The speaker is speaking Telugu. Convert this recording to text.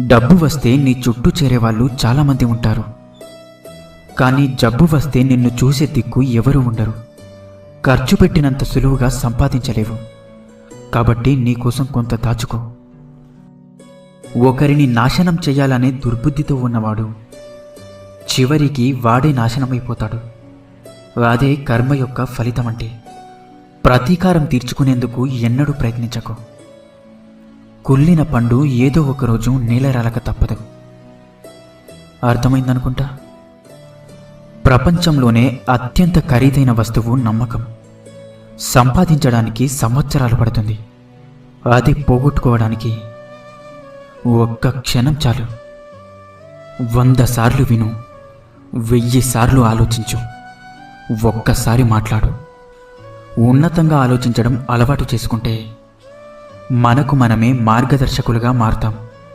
డబ్బు వస్తే నీ చుట్టూ చేరేవాళ్ళు చాలామంది ఉంటారు. కానీ జబ్బు వస్తే నిన్ను చూసే దిక్కు ఎవరూ ఉండరు. ఖర్చు పెట్టినంత సులువుగా సంపాదించలేవు. కాబట్టి నీకోసం కొంత దాచుకో. ఒకరిని నాశనం చేయాలనే దుర్బుద్ధితో ఉన్నవాడు చివరికి వాడే నాశనమైపోతాడు. అదే కర్మ యొక్క ఫలితమంటే. ప్రతీకారం తీర్చుకునేందుకు ఎన్నడూ ప్రయత్నించకు. కుళ్ళిన పండు ఏదో ఒకరోజు నేలరాలక తప్పదు. అర్థమైందనుకుంటా. ప్రపంచంలోనే అత్యంత ఖరీదైన వస్తువు నమ్మకం. సంపాదించడానికి సంవత్సరాలు పడుతుంది. అది పోగొట్టుకోవడానికి ఒక్క క్షణం చాలు. 100 సార్లు విను, 1000 సార్లు ఆలోచించు, ఒక్కసారి మాట్లాడు. ఉన్నతంగా ఆలోచించడం అలవాటు చేసుకుంటే మనకు మనమే మార్గదర్శకులుగా మారుతాం.